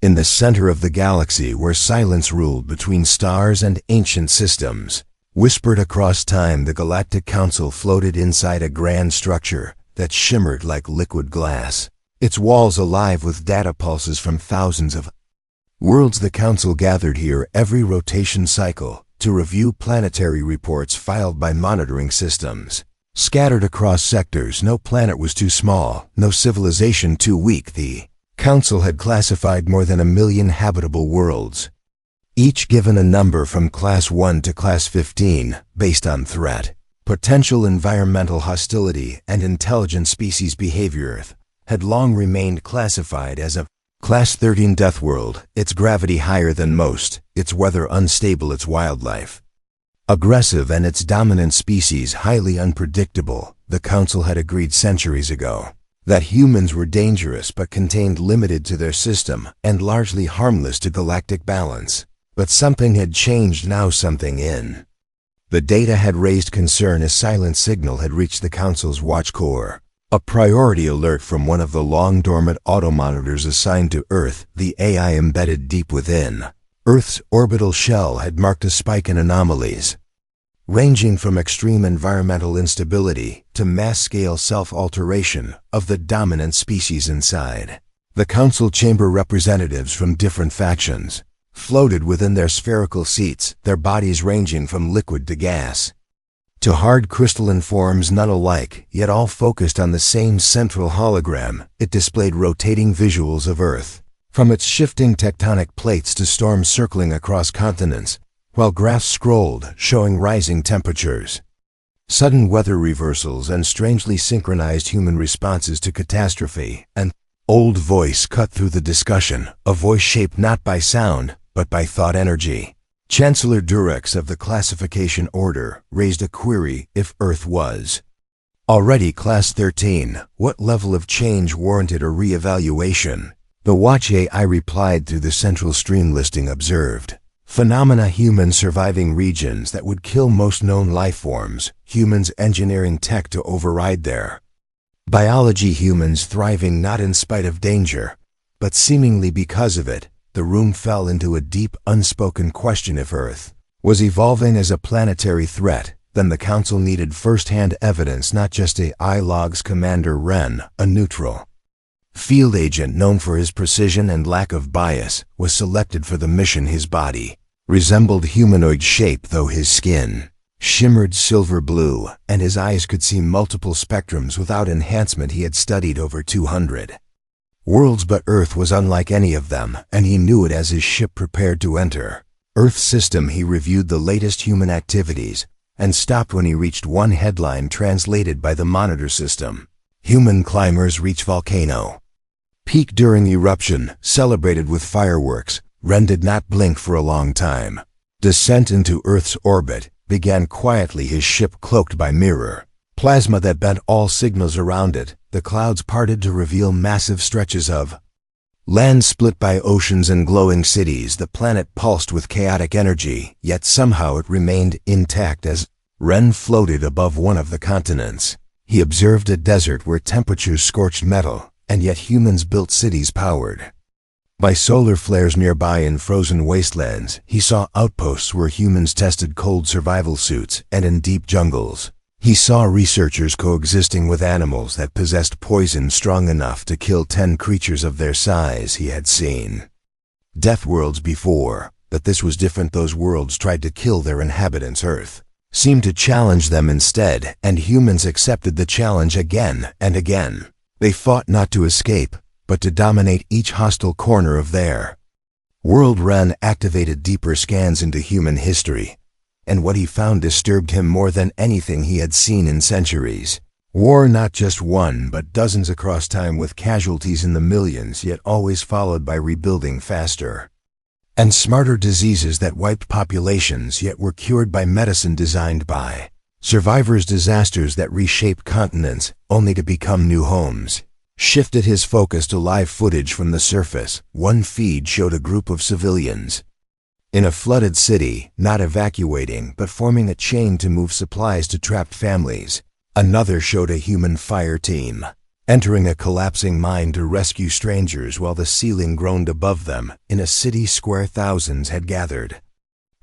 In the center of the galaxy where silence ruled between stars and ancient systems, whispered across time, the Galactic Council floated inside a grand structure that shimmered like liquid glass, its walls alive with data pulses from thousands of worlds. The Council gathered here every rotation cycle to review planetary reports filed by monitoring systems. Scattered across sectors, no planet was too small, no civilization too weak. The Council had classified more than 1 million habitable worlds, each given a number from Class 1 to Class 15, based on threat, potential, environmental hostility, and intelligent species behavior. Earth had long remained classified as a Class-13 Deathworld, its gravity higher than most, its weather unstable, its wildlife aggressive, and its dominant species highly unpredictable. The Council had agreed centuries ago that humans were dangerous but contained, limited to their system, and largely harmless to galactic balance. But something had changed now, something in the data had raised concern. A silent signal had reached the Council's watch core, a priority alert from one of the long-dormant automonitors assigned to Earth. The AI embedded deep within Earth's orbital shell had marked a spike in anomalies, ranging from extreme environmental instability to mass-scale self-alteration of the dominant species inside. The Council chamber representatives from different factions floated within their spherical seats, their bodies ranging from liquid to gas to hard crystalline forms, none alike, yet all focused on the same central hologram. It displayed rotating visuals of Earth, from its shifting tectonic plates to storms circling across continents, while graphs scrolled showing rising temperatures, sudden weather reversals, and strangely synchronized human responses to catastrophe. An old voice cut through the discussion, a voice shaped not by sound, but by thought energy. Chancellor Durex of the Classification Order raised a query. If Earth was already Class 13, what level of change warranted a re-evaluation? The Watch AI replied through the central stream listing. Observed phenomena: humans surviving regions that would kill most known life forms, humans engineering tech to override their biology, humans thriving not in spite of danger, but seemingly because of it. The room fell into a deep, unspoken question. If Earth was evolving as a planetary threat, then the Council needed first-hand evidence, not just AI logs. Commander Wren, a neutral field agent known for his precision and lack of bias, was selected for the mission. His body resembled humanoid shape, though his skin shimmered silver blue, and his eyes could see multiple spectrums without enhancement. He had studied over 200 worlds, but Earth was unlike any of them, and he knew it as his ship prepared to enter Earth's system. He reviewed the latest human activities and stopped when he reached one headline translated by the monitor system: human climbers reach volcano peak during eruption, celebrated with fireworks. Wren did not blink for a long time. Descent into Earth's orbit began quietly, his ship cloaked by mirror plasma that bent all signals around it. The clouds parted to reveal massive stretches of land split by oceans and glowing cities. The planet pulsed with chaotic energy, yet somehow it remained intact. As Wren floated above one of the continents, he observed a desert where temperatures scorched metal, and yet humans built cities powered by solar flares. Nearby, in frozen wastelands, he saw outposts where humans tested cold survival suits, and in deep jungles, he saw researchers coexisting with animals that possessed poison strong enough to kill 10 creatures of their size. He had seen Deathworlds before, but this was different. Those worlds tried to kill their inhabitants. Earth seemed to challenge them instead, and humans accepted the challenge again and again. They fought not to escape, but to dominate each hostile corner of their world. Wren activated deeper scans into human history, and what he found disturbed him more than anything he had seen in centuries. War, not just one, but dozens across time, with casualties in the millions, yet always followed by rebuilding faster and smarter. Diseases that wiped populations, yet were cured by medicine designed by survivors. Disasters that reshaped continents, only to become new homes. Shifted his focus to live footage from the surface. One feed showed a group of civilians in a flooded city, not evacuating, but forming a chain to move supplies to trapped families. Another showed a human fire team entering a collapsing mine to rescue strangers while the ceiling groaned above them. In a city square, thousands had gathered.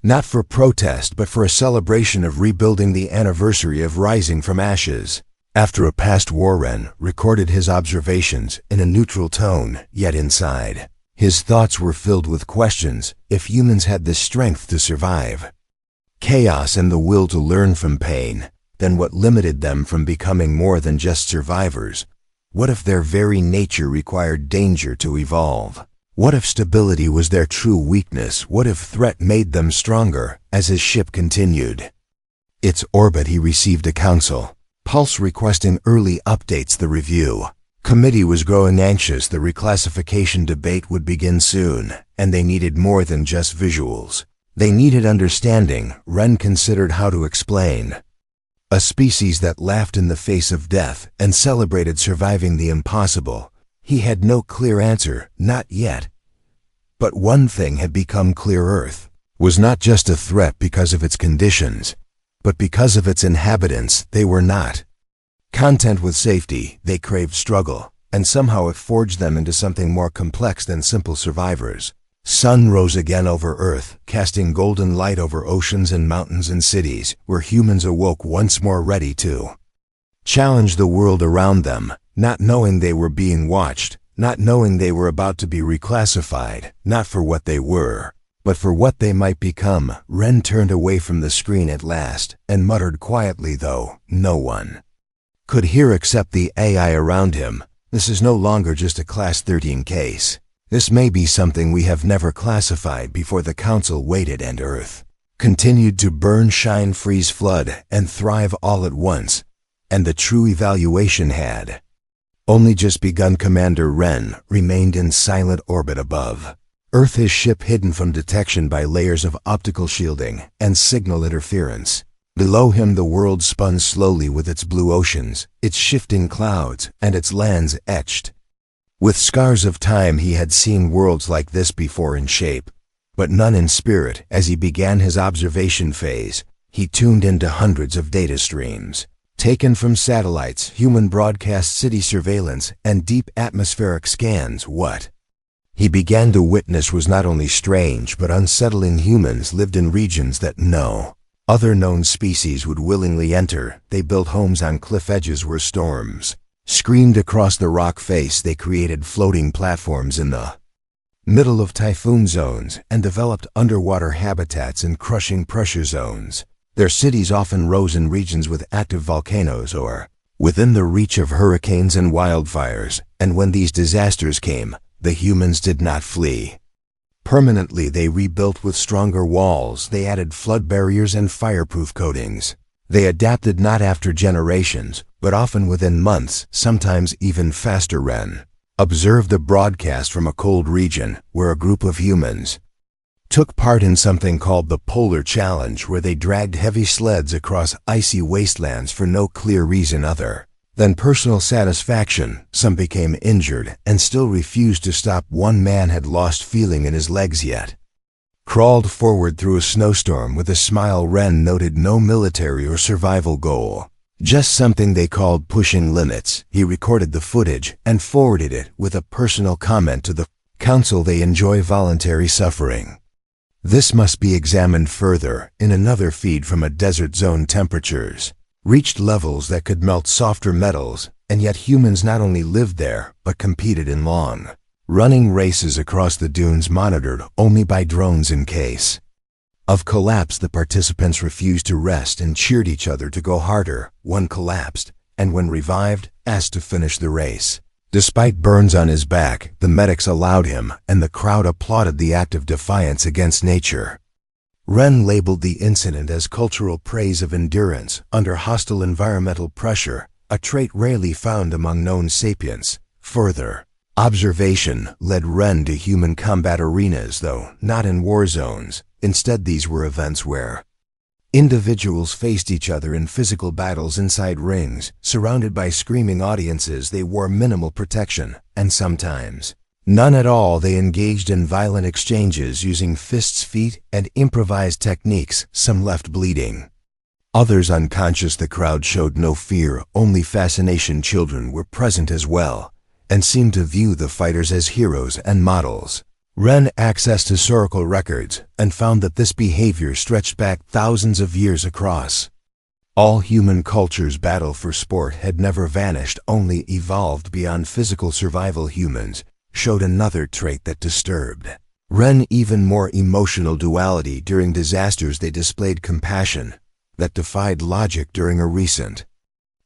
Not for protest, but for a celebration of rebuilding, the anniversary of rising from ashes. After a past war, Ren recorded his observations in a neutral tone, yet inside, his thoughts were filled with questions. If humans had the strength to survive chaos and the will to learn from pain, then what limited them from becoming more than just survivors? What if their very nature required danger to evolve? What if stability was their true weakness? What if threat made them stronger? As his ship continued its orbit, he received a council pulse requesting early updates. The review committee was growing anxious. The reclassification debate would begin soon, and they needed more than just visuals. They needed understanding. Ren considered how to explain a species that laughed in the face of death and celebrated surviving the impossible. He had no clear answer, not yet. But one thing had become clear: Earth was not just a threat because of its conditions, but because of its inhabitants. They were not content with safety. They craved struggle, and somehow it forged them into something more complex than simple survivors. Sun rose again over Earth, casting golden light over oceans and mountains and cities, where humans awoke once more, ready to challenge the world around them, not knowing they were being watched, not knowing they were about to be reclassified, not for what they were, but for what they might become. Ren turned away from the screen at last, and muttered quietly, though no one could hear except the AI around him, "This is no longer just a Class-13 case. This may be something we have never classified before." The council waited, and Earth continued to burn, shine, freeze, flood, and thrive all at once. And the true evaluation had only just begun. Commander Ren remained in silent orbit above Earth, his ship hidden from detection by layers of optical shielding and signal interference. Below him the world spun slowly, with its blue oceans, its shifting clouds, and its lands etched with scars of time. He had seen worlds like this before in shape, but none in spirit. As he began his observation phase, he tuned into hundreds of data streams, taken from satellites, human broadcast, city surveillance, and deep atmospheric scans. What he began to witness was not only strange but unsettling. Humans lived in regions that no other known species would willingly enter. They built homes on cliff edges where storms screamed across the rock face. They created floating platforms in the middle of typhoon zones and developed underwater habitats in crushing pressure zones. Their cities often rose in regions with active volcanoes or within the reach of hurricanes and wildfires. And when these disasters came, the humans did not flee permanently. They rebuilt with stronger walls. They added flood barriers and fireproof coatings. They adapted not after generations, but often within months, sometimes even faster. Ren observed a broadcast from a cold region where a group of humans took part in something called the Polar Challenge, where they dragged heavy sleds across icy wastelands for no clear reason other than personal satisfaction. Some became injured and still refused to stop. One man had lost feeling in his legs, yet crawled forward through a snowstorm with a smile. Ren noted no military or survival goal, just something they called pushing limits. He recorded the footage and forwarded it with a personal comment to the council. They enjoy voluntary suffering. This must be examined further. In another feed from a desert zone, temperatures reached levels that could melt softer metals, and yet humans not only lived there, but competed in long-running races across the dunes, monitored only by drones. In case of collapse, the participants refused to rest and cheered each other to go harder. One collapsed, and when revived, asked to finish the race. Despite burns on his back, the medics allowed him, and the crowd applauded the act of defiance against nature. Ren labeled the incident as cultural praise of endurance under hostile environmental pressure, a trait rarely found among known sapients. Further observation led Ren to human combat arenas, though not in war zones. Instead, these were events where individuals faced each other in physical battles inside rings, surrounded by screaming audiences. They wore minimal protection, and sometimes none at all. They engaged in violent exchanges using fists, feet, and improvised techniques. Some left bleeding, Others unconscious. The crowd showed no fear, only fascination. Children were present as well, and seemed to view the fighters as heroes and models. Ren accessed historical records and found that this behavior stretched back thousands of years across. All human cultures' battle for sport had never vanished, only evolved beyond physical survival. Humans showed another trait that disturbed Ren even more: emotional duality. During disasters they displayed compassion that defied logic. During a recent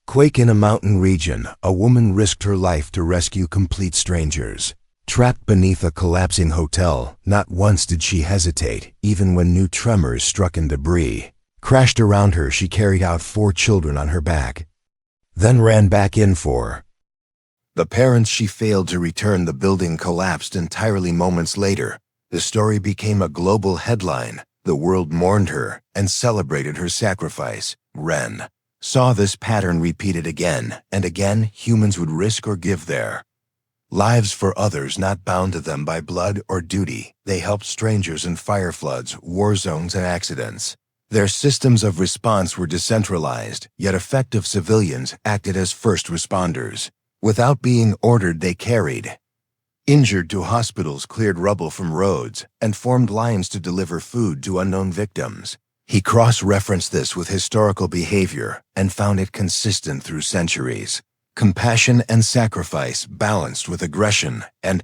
quake in a mountain region, a woman risked her life to rescue complete strangers. Trapped beneath a collapsing hotel, not once did she hesitate, even when new tremors struck and debris crashed around her. She carried out 4 children on her back, then ran back in for the parents. She failed to return. The building collapsed entirely. Moments later, the story became a global headline. The world mourned her and celebrated her sacrifice. Ren saw this pattern repeated again and again. Humans would risk or give their lives for others, not bound to them by blood or duty. They helped strangers in fire floods, war zones, and accidents. Their systems of response were decentralized, yet effective. Civilians acted as first responders. Without being ordered, they carried injured to hospitals, cleared rubble from roads, and formed lines to deliver food to unknown victims. He cross-referenced this with historical behavior and found it consistent through centuries. Compassion and sacrifice balanced with aggression and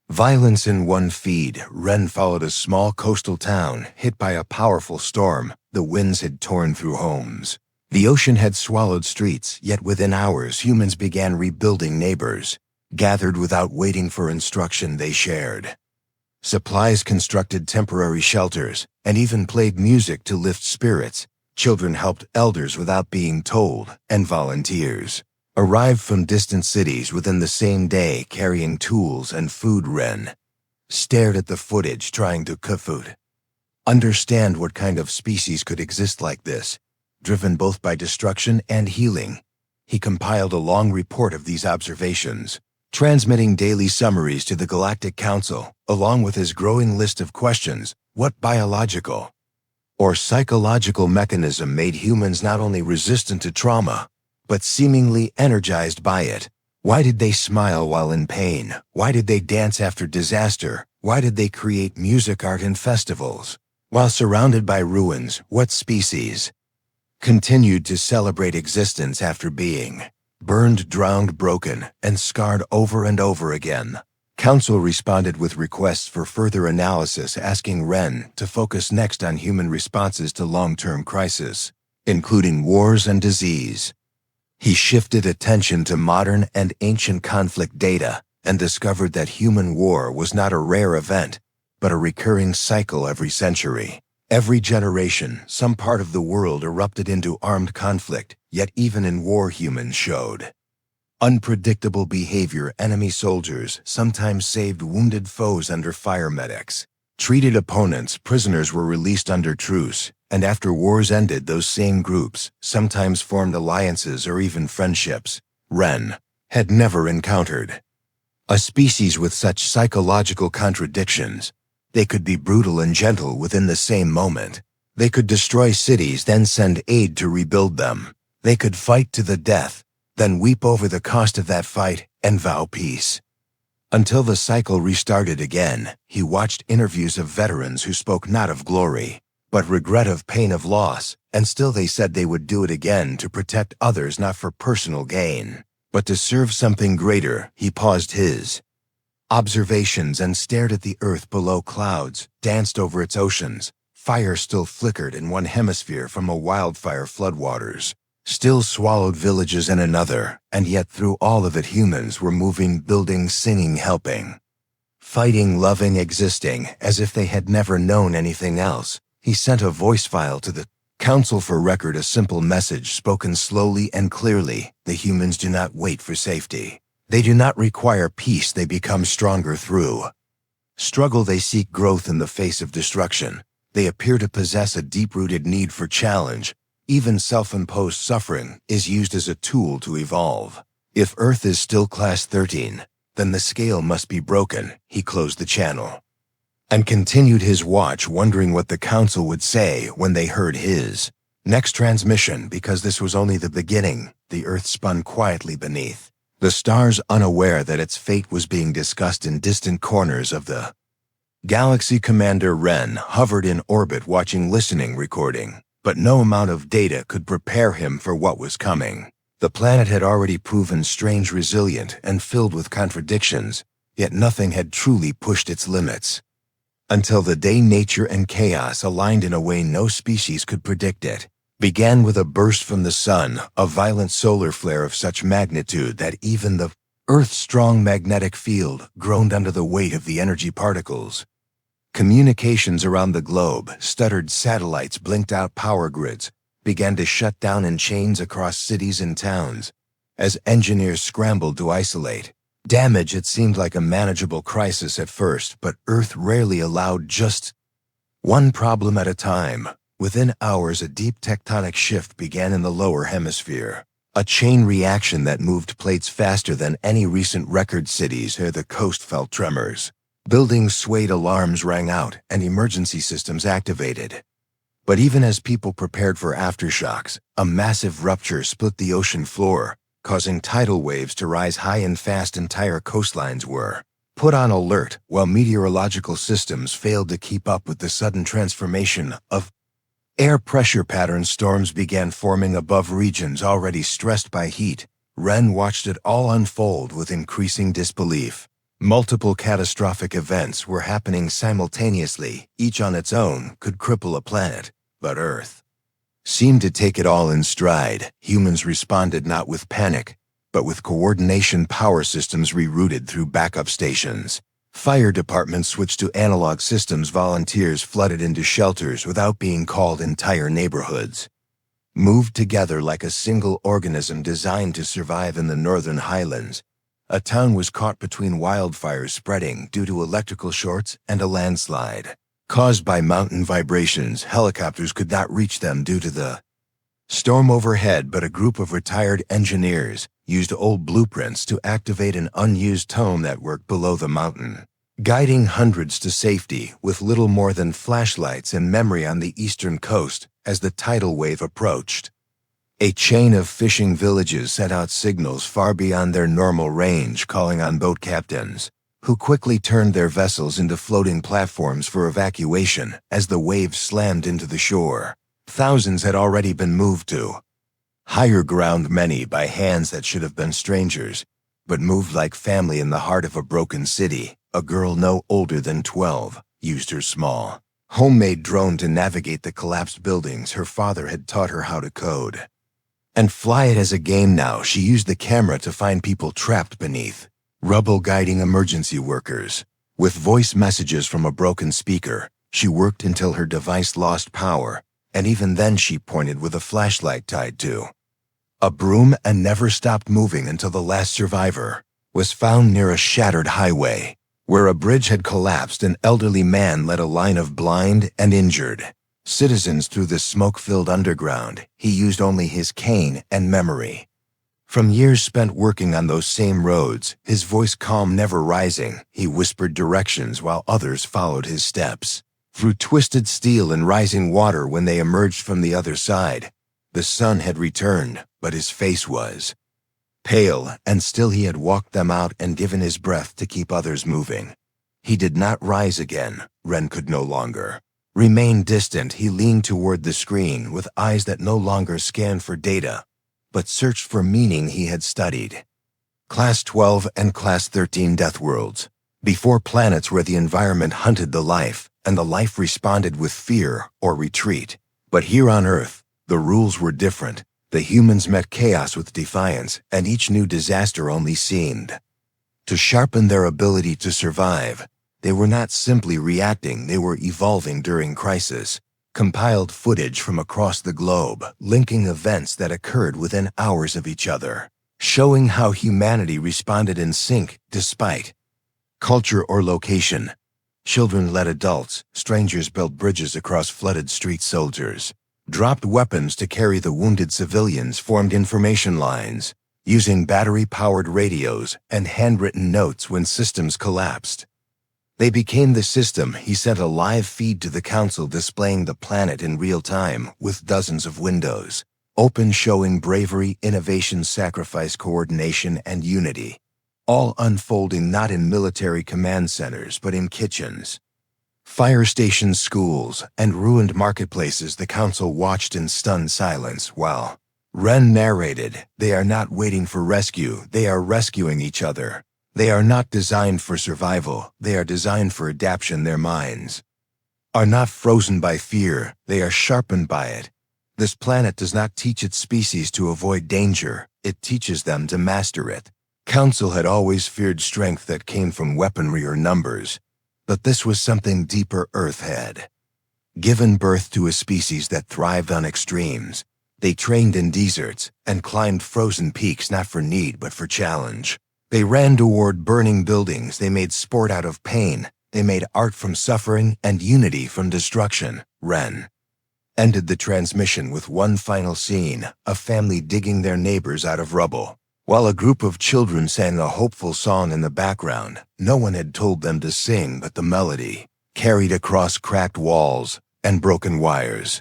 violence in one feed. Ren followed a small coastal town hit by a powerful storm. The winds had torn through homes. The ocean had swallowed streets, yet within hours humans began rebuilding. Neighbors gathered without waiting for instruction. They shared supplies, constructed temporary shelters, and even played music to lift spirits. Children helped elders without being told, and volunteers arrived from distant cities within the same day carrying tools and food. Ren stared at the footage, trying to understand what kind of species could exist like this, driven both by destruction and healing. He compiled a long report of these observations, transmitting daily summaries to the Galactic Council, along with his growing list of questions. What biological or psychological mechanism made humans not only resistant to trauma, but seemingly energized by it? Why did they smile while in pain? Why did they dance after disaster? Why did they create music, art, and festivals while surrounded by ruins? What species continued to celebrate existence after being burned, drowned, broken, and scarred over and over again? Council responded with requests for further analysis, asking Ren to focus next on human responses to long-term crisis, including wars and disease. He shifted attention to modern and ancient conflict data and discovered that human war was not a rare event, but a recurring cycle every century. Every generation, some part of the world erupted into armed conflict, yet even in war humans showed unpredictable behavior. Enemy soldiers sometimes saved wounded foes under fire. Medics treated opponents. Prisoners were released under truce, and after wars ended, those same groups sometimes formed alliances or even friendships. Ren had never encountered a species with such psychological contradictions. They could be brutal and gentle within the same moment. They could destroy cities, then send aid to rebuild them. They could fight to the death, then weep over the cost of that fight and vow peace. Until the cycle restarted again. He watched interviews of veterans who spoke not of glory, but regret, of pain, of loss, and still they said they would do it again to protect others, not for personal gain, but to serve something greater. He paused his observations and stared at the earth below. Clouds danced over its oceans. Fire still flickered in one hemisphere from a wildfire. Floodwaters still swallowed villages in another, and yet through all of it humans were moving, building, singing, helping, fighting, loving, existing, as if they had never known anything else. He sent a voice file to the council for record, a simple message spoken slowly and clearly. The humans do not wait for safety. They do not require peace. They become stronger through struggle. They seek growth in the face of destruction. They appear to possess a deep-rooted need for challenge. Even self-imposed suffering is used as a tool to evolve. If Earth is still Class 13, then the scale must be broken. He closed the channel and continued his watch, wondering what the council would say when they heard his Next transmission, because this was only the beginning, the Earth spun quietly beneath, the stars unaware that its fate was being discussed in distant corners of the galaxy. Commander Wren hovered in orbit watching listening recording, but no amount of data could prepare him for what was coming. The planet had already proven strange, resilient, and filled with contradictions, yet nothing had truly pushed its limits. Until the day nature and chaos aligned in a way no species could predict it. Began with a burst from the sun, a violent solar flare of such magnitude that even the Earth's strong magnetic field groaned under the weight of the energy particles. Communications around the globe stuttered, satellites blinked out, power grids began to shut down in chains across cities and towns. As engineers scrambled to isolate damage, it seemed like a manageable crisis at first, but Earth rarely allowed just one problem at a time. Within hours, a deep tectonic shift began in the lower hemisphere. A chain reaction that moved plates faster than any recent record. Cities near the coast felt tremors. Buildings swayed, alarms rang out, and emergency systems activated. But even as people prepared for aftershocks, a massive rupture split the ocean floor, causing tidal waves to rise high and fast. Entire coastlines were put on alert, while meteorological systems failed to keep up with the sudden transformation of air pressure patterns. Storms began forming above regions already stressed by heat. Wren watched it all unfold with increasing disbelief. Multiple catastrophic events were happening simultaneously, each on its own could cripple a planet, but Earth seemed to take it all in stride. Humans responded not with panic, but with coordination. Power systems rerouted through backup stations. Fire departments switched to analog systems. Volunteers flooded into shelters without being called. Entire neighborhoods moved together like a single organism designed to survive. In the northern highlands, a town was caught between wildfires spreading due to electrical shorts and a landslide caused by mountain vibrations. Helicopters could not reach them due to the storm overhead, but a group of retired engineers used old blueprints to activate an unused tow network below the mountain, guiding hundreds to safety with little more than flashlights and memory. On the eastern coast, as the tidal wave approached, a chain of fishing villages sent out signals far beyond their normal range, calling on boat captains, who quickly turned their vessels into floating platforms for evacuation. As the waves slammed into the shore, thousands had already been moved to higher ground, many by hands that should have been strangers, but moved like family. In the heart of a broken city, a girl no older than 12 used her small, homemade drone to navigate the collapsed buildings. Her father had taught her how to code and fly it as a game. Now she used the camera to find people trapped beneath rubble, guiding emergency workers. With voice messages from a broken speaker, she worked until her device lost power, and even then she pointed with a flashlight tied to a broom and never stopped moving until the last survivor was found near a shattered highway. Where a bridge had collapsed, an elderly man led a line of blind and injured citizens through the smoke-filled underground. He used only his cane and memory from years spent working on those same roads. His voice calm, never rising, he whispered directions while others followed his steps. Through twisted steel and rising water, when they emerged from the other side, the sun had returned, but his face was pale, and still he had walked them out and given his breath to keep others moving. He did not rise again. Wren could no longer remain distant. He leaned toward the screen with eyes that no longer scanned for data, but searched for meaning. He had studied Class 12 and Class 13 Deathworlds, before planets where the environment hunted the life, and the life responded with fear or retreat. But here on Earth, the rules were different. The humans met chaos with defiance, and each new disaster only seemed to sharpen their ability to survive. They were not simply reacting, they were evolving during crisis. Compiled footage from across the globe, linking events that occurred within hours of each other, showing how humanity responded in sync despite culture or location. Children led adults, strangers built bridges across flooded streets, soldiers dropped weapons to carry the wounded civilians, formed information lines, using battery-powered radios and handwritten notes when systems collapsed. They became the system. He sent a live feed to the council displaying the planet in real time with dozens of windows, open showing bravery, innovation, sacrifice, coordination, and unity, all unfolding not in military command centers but in kitchens, fire stations, schools, and ruined marketplaces. The council watched in stunned silence while Ren narrated, "They are not waiting for rescue, they are rescuing each other. They are not designed for survival, they are designed for adaptation. Their minds are not frozen by fear, they are sharpened by it. This planet does not teach its species to avoid danger, it teaches them to master it." Council had always feared strength that came from weaponry or numbers, but this was something deeper. Earth had given birth to a species that thrived on extremes. They trained in deserts and climbed frozen peaks not for need but for challenge. They ran toward burning buildings, they made sport out of pain, they made art from suffering and unity from destruction. Ren ended the transmission with one final scene, a family digging their neighbors out of rubble, while a group of children sang a hopeful song in the background. No one had told them to sing, but the melody carried across cracked walls and broken wires,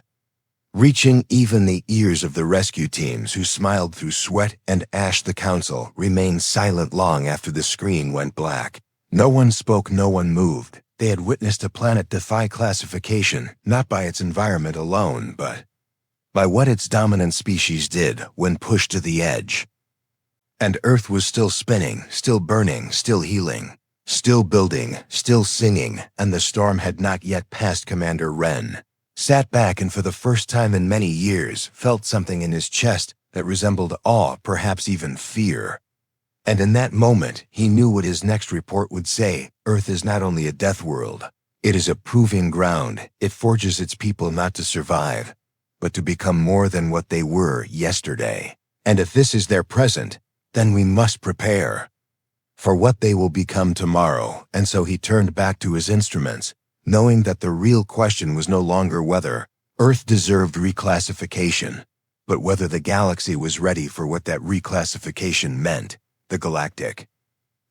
reaching even the ears of the rescue teams who smiled through sweat and ash. The council remained silent long after the screen went black. No one spoke, no one moved. They had witnessed a planet defy classification, not by its environment alone, but by what its dominant species did when pushed to the edge. And Earth was still spinning, still burning, still healing, still building, still singing, and the storm had not yet passed. Commander Ren sat back and for the first time in many years felt something in his chest that resembled awe, perhaps even fear. And in that moment, he knew what his next report would say. Earth is not only a death world, it is a proving ground. It forges its people not to survive, but to become more than what they were yesterday. And if this is their present, then we must prepare for what they will become tomorrow. And so he turned back to his instruments, knowing that the real question was no longer whether Earth deserved reclassification, but whether the galaxy was ready for what that reclassification meant. The Galactic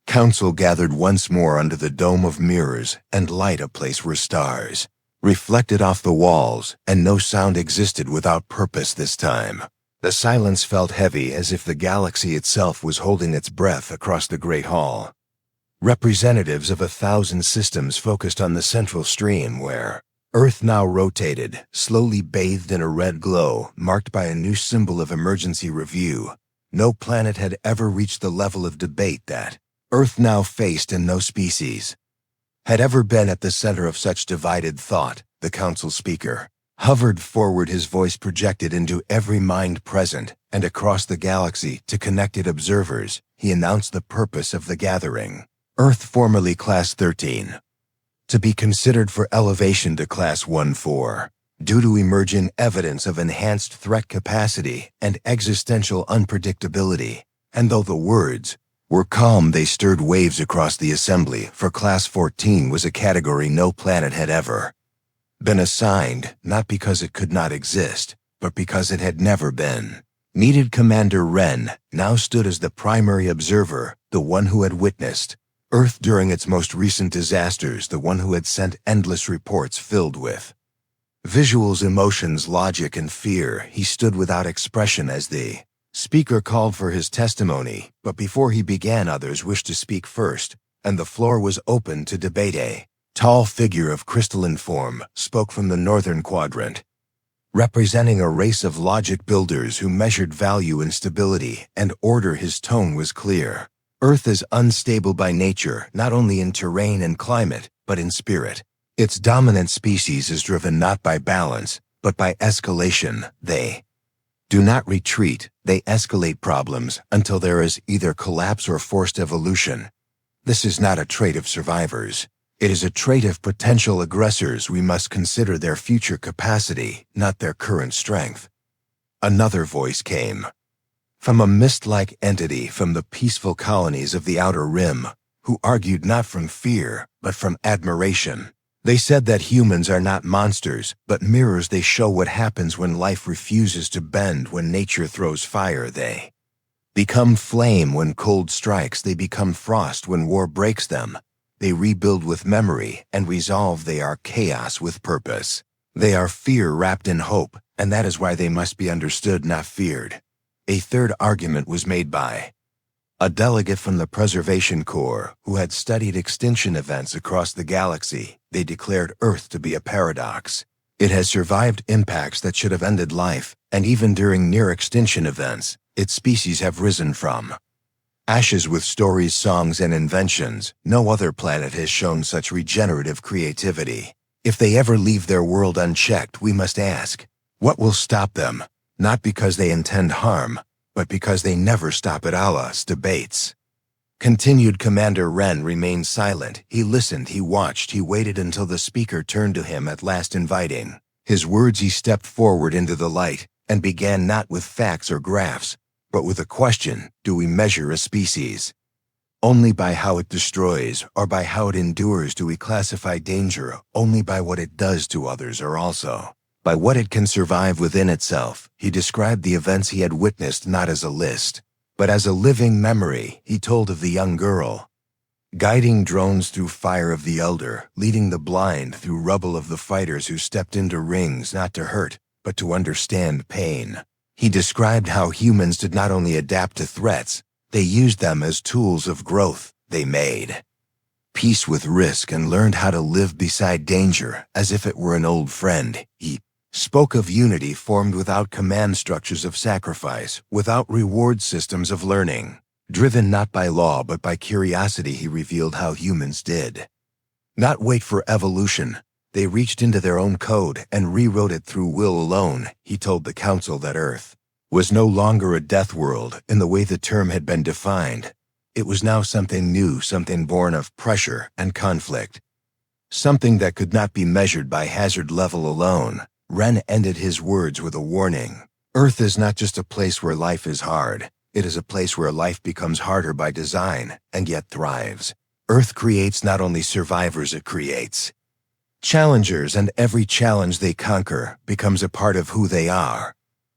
Council gathered once more under the dome of mirrors and light, a place where stars reflected off the walls, and no sound existed without purpose this time. The silence felt heavy, as if the galaxy itself was holding its breath across the great hall. Representatives of 1,000 systems focused on the central stream where Earth now rotated, slowly bathed in a red glow, marked by a new symbol of emergency review. No planet had ever reached the level of debate that Earth now faced, and no species had ever been at the center of such divided thought. The council speaker hovered forward, his voice projected into every mind present, and across the galaxy to connected observers, he announced the purpose of the gathering. Earth, formerly Class 13, to be considered for elevation to Class 14, due to emerging evidence of enhanced threat capacity and existential unpredictability. And though the words were calm, they stirred waves across the assembly, for Class 14 was a category no planet had ever been assigned, not because it could not exist, but because it had never been needed. Commander Ren now stood as the primary observer, the one who had witnessed Earth during its most recent disasters, the one who had sent endless reports filled with visuals, emotions, logic, and fear. He stood without expression as the speaker called for his testimony, but before he began, others wished to speak first, and the floor was open to debate. A tall figure of crystalline form spoke from the northern quadrant, representing a race of logic builders who measured value in stability and order. His tone was clear. Earth is unstable by nature, not only in terrain and climate, but in spirit. Its dominant species is driven not by balance, but by escalation. They do not retreat, they escalate problems until there is either collapse or forced evolution. This is not a trait of survivors. It is a trait of potential aggressors. We must consider their future capacity, not their current strength. Another voice came from a mist-like entity from the peaceful colonies of the Outer Rim, who argued not from fear, but from admiration. They said that humans are not monsters, but mirrors. They show what happens when life refuses to bend, when nature throws fire. They become flame when cold strikes. They become frost when war breaks them. they rebuild with memory, and resolve. They are chaos with purpose. They are fear wrapped in hope, and that is why they must be understood, not feared. A third argument was made by a delegate from the Preservation Corps who had studied extinction events across the galaxy. They declared Earth to be a paradox. It has survived impacts that should have ended life, and even during near-extinction events, its species have risen from ashes with stories, songs, and inventions. No other planet has shown such regenerative creativity. If they ever leave their world unchecked, we must ask, what will stop them? Not because they intend harm, but because they never stop at Allah's debates. Continued. Commander Wren remained silent. He listened, he watched, he waited until the speaker turned to him, at last inviting his words. He stepped forward into the light and began not with facts or graphs, but with a question. Do we measure a species only by how it destroys, or by how it endures? Do we classify danger only by what it does to others, or also by what it can survive within itself? He described the events he had witnessed not as a list, but as a living memory. He told of the young girl guiding drones through fire, of the elder leading the blind through rubble, of the fighters who stepped into rings not to hurt, but to understand pain. He described how humans did not only adapt to threats, they used them as tools of growth. They made peace with risk and learned how to live beside danger as if it were an old friend. He spoke of unity formed without command structures of sacrifice, without reward systems of learning. Driven not by law but by curiosity, he revealed how humans did not wait for evolution. They reached into their own code and rewrote it through will alone. He told the council that Earth was no longer a death world in the way the term had been defined. It was now something new, something born of pressure and conflict, something that could not be measured by hazard level alone. Wren ended his words with a warning. Earth is not just a place where life is hard. It is a place where life becomes harder by design and yet thrives. Earth creates not only survivors, it creates challengers, and every challenge they conquer becomes a part of who they are.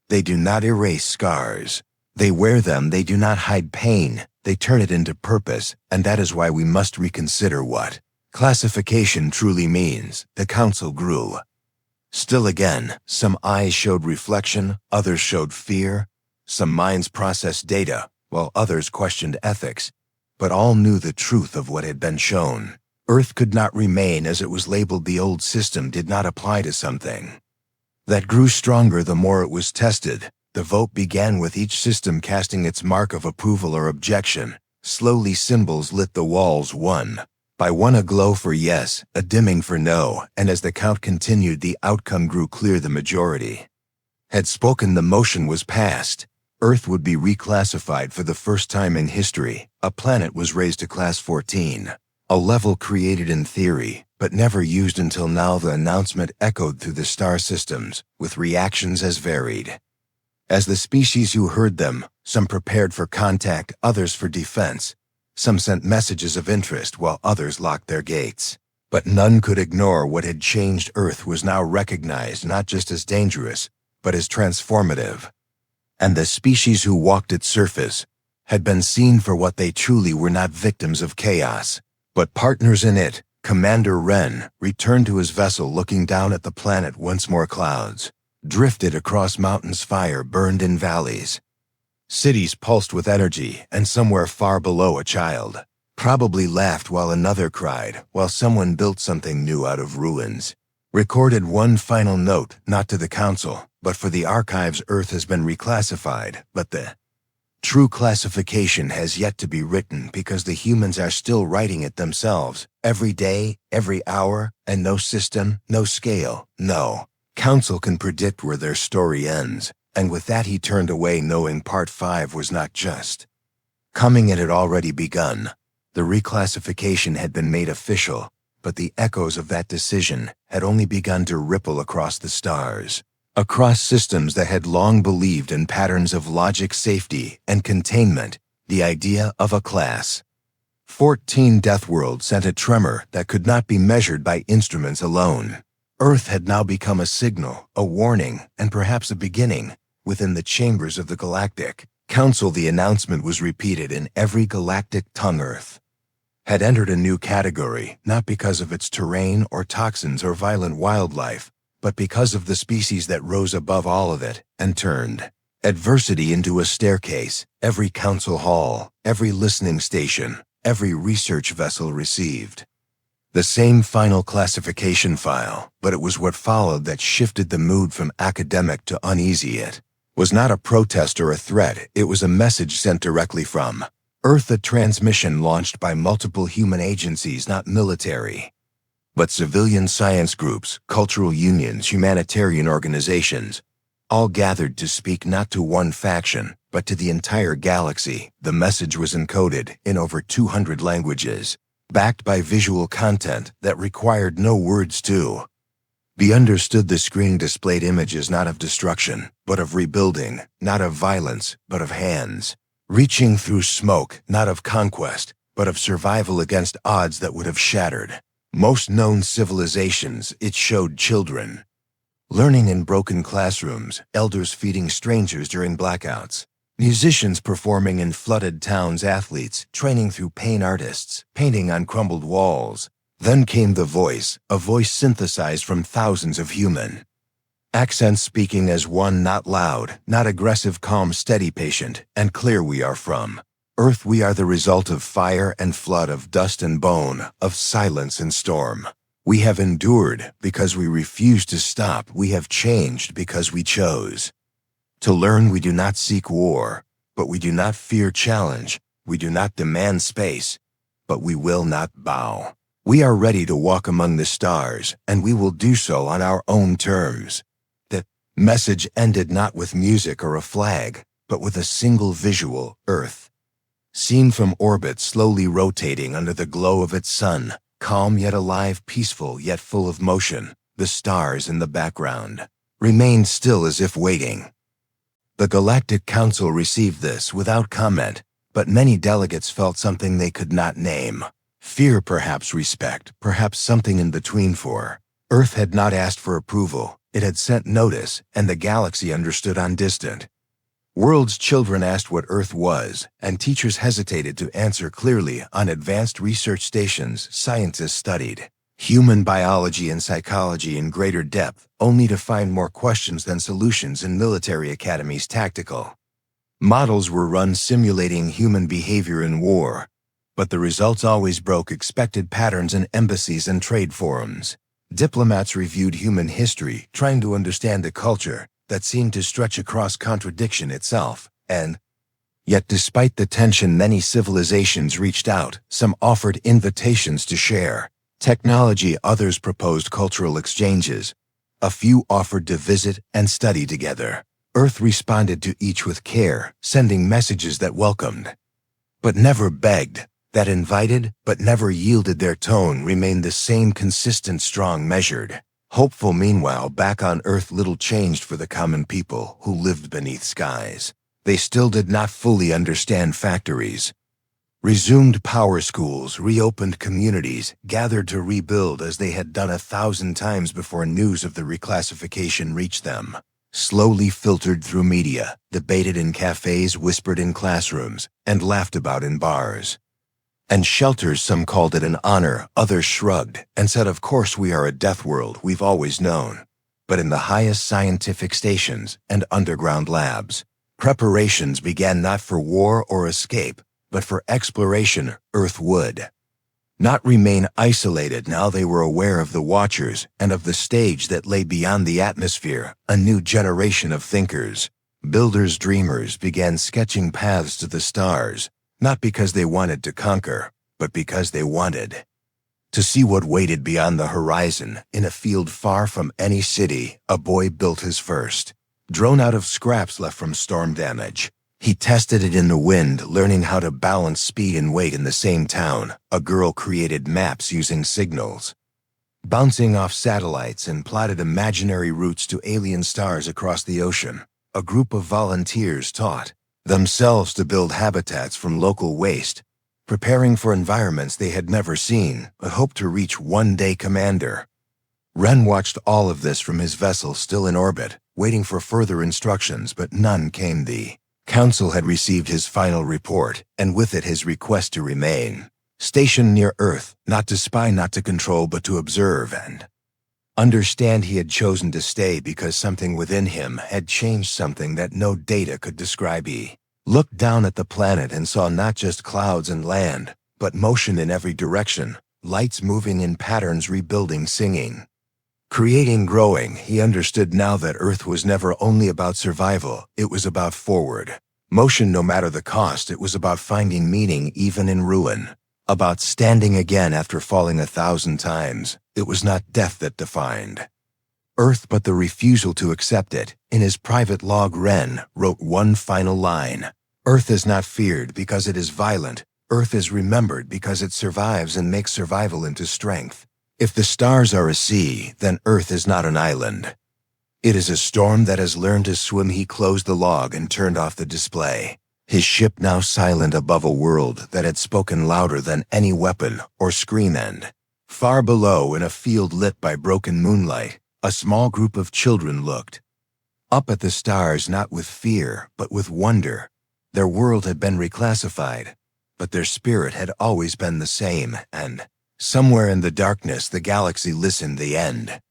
They do not erase scars. They wear them. They do not hide pain. They turn it into purpose, and that is why we must reconsider what classification truly means. The council grew still again. Some eyes showed reflection, others showed fear. Some minds processed data, while others questioned ethics. But all knew the truth of what had been shown. Earth could not remain as it was labeled. The old system did not apply to something that grew stronger the more it was tested. The vote began with each system casting its mark of approval or objection. Slowly symbols lit the walls, one by one, a glow for yes, a dimming for no, and as the count continued, the outcome grew clear. The majority had spoken. The motion was passed. Earth would be reclassified for the first time in history. A planet was raised to Class 14, a level created in theory, but never used until now. The announcement echoed through the star systems, with reactions as varied as the species who heard them. Some prepared for contact, others for defense. Some sent messages of interest, while others locked their gates. But none could ignore what had changed. Earth was now recognized not just as dangerous, but as transformative. And the species who walked its surface had been seen for what they truly were, not victims of chaos, but partners in it. Commander Wren returned to his vessel, looking down at the planet once more. Clouds drifted across mountains, fire burned in valleys. Cities pulsed with energy, and somewhere far below a child probably laughed while another cried, while someone built something new out of ruins. Recorded one final note, not to the council, but for the archives. Earth has been reclassified, but the true classification has yet to be written, because the humans are still writing it themselves, every day, every hour, and no system, no scale, no council can predict where their story ends. And with that he turned away, knowing Part 5 was not just coming, it had already begun. The reclassification had been made official, but the echoes of that decision had only begun to ripple across the stars, across systems that had long believed in patterns of logic, safety, and containment. The idea of a Class 14 Deathworld sent a tremor that could not be measured by instruments alone. Earth had now become a signal, a warning, and perhaps a beginning. Within the chambers of the Galactic Council, the announcement was repeated in every galactic tongue. Earth had entered a new category, not because of its terrain or toxins or violent wildlife, but because of the species that rose above all of it and turned adversity into a staircase. Every council hall, every listening station, every research vessel received the same final classification file, but it was what followed that shifted the mood from academic to uneasy. It was not a protest or a threat, it was a message sent directly from Earth, a transmission launched by multiple human agencies, not military, but civilian science groups, cultural unions, humanitarian organizations, all gathered to speak not to one faction, but to the entire galaxy. The message was encoded in over 200 languages, backed by visual content that required no words to be understood. The screen displayed images not of destruction, but of rebuilding, not of violence, but of hands reaching through smoke, not of conquest, but of survival against odds that would have shattered most known civilizations. It showed children learning in broken classrooms, elders feeding strangers during blackouts, musicians performing in flooded towns, athletes training through pain, artists painting on crumbled walls. Then came the voice, a voice synthesized from thousands of human accents, speaking as one, not loud, not aggressive, calm, steady, patient, and clear. We are from Earth. We are the result of fire and flood, of dust and bone, of silence and storm. We have endured because we refused to stop. We have changed because we chose to learn. We do not seek war, but we do not fear challenge. We do not demand space, but we will not bow. We are ready to walk among the stars, and we will do so on our own terms. The message ended not with music or a flag, but with a single visual: Earth, seen from orbit, slowly rotating under the glow of its sun, calm yet alive, peaceful yet full of motion. The stars in the background remained still, as if waiting. The Galactic Council received this without comment, but many delegates felt something they could not name. Fear, perhaps respect, perhaps something in between. For Earth had not asked for approval, it had sent notice, and the galaxy understood. On distant worlds, children asked what Earth was, and teachers hesitated to answer clearly. On advanced research stations, scientists studied human biology and psychology in greater depth, only to find more questions than solutions. In military academies, tactical models were run simulating human behavior in war, but the results always broke expected patterns. In embassies and trade forums, diplomats reviewed human history, trying to understand a culture that seemed to stretch across contradiction itself. And yet, despite the tension, many civilizations reached out. Some offered invitations to share technology, others proposed cultural exchanges. A few offered to visit and study together. Earth responded to each with care, sending messages that welcomed, but never begged, that invited, but never yielded. Their tone remained the same, consistent, strong, measured, hopeful. Meanwhile, back on Earth, little changed for the common people who lived beneath skies. They still did not fully understand. Factories resumed, power schools reopened, communities gathered to rebuild as they had done 1,000 times before. News of the reclassification reached them, slowly filtered through media, debated in cafes, whispered in classrooms, and laughed about in bars and shelters. Some called it an honor, others shrugged and said, of course, we are a death world, we've always known. But in the highest scientific stations and underground labs, preparations began, not for war or escape, but for exploration. Earth would not remain isolated. Now they were aware of the watchers and of the stage that lay beyond the atmosphere. A new generation of thinkers, builders, dreamers began sketching paths to the stars, not because they wanted to conquer, but because they wanted to see what waited beyond the horizon. In a field far from any city, a boy built his first drone out of scraps left from storm damage. He tested it in the wind, learning how to balance speed and weight. In the same town, a girl created maps using signals bouncing off satellites and plotted imaginary routes to alien stars across the ocean. A group of volunteers taught themselves to build habitats from local waste, preparing for environments they had never seen, but hoped to reach one day. Commander Ren watched all of this from his vessel still in orbit, waiting for further instructions, but none came. The Council had received his final report, and with it his request to remain stationed near Earth, not to spy, not to control, but to observe and understand. He had chosen to stay because something within him had changed, something that no data could describe. He looked down at the planet and saw not just clouds and land, but motion in every direction, lights moving in patterns, rebuilding, singing, creating, growing. He understood now that Earth was never only about survival, it was about forward motion no matter the cost. It was about finding meaning even in ruin, about standing again after falling 1,000 times. It was not death that defined Earth, but the refusal to accept it. In his private log, Ren wrote one final line: Earth is not feared because it is violent. Earth is remembered because it survives and makes survival into strength. If the stars are a sea, then Earth is not an island. It is a storm that has learned to swim. He closed the log and turned off the display. His ship now silent above a world that had spoken louder than any weapon or scream. And far below, in a field lit by broken moonlight, a small group of children looked up at the stars, not with fear, but with wonder. Their world had been reclassified, but their spirit had always been the same, and somewhere in the darkness the galaxy listened. The end.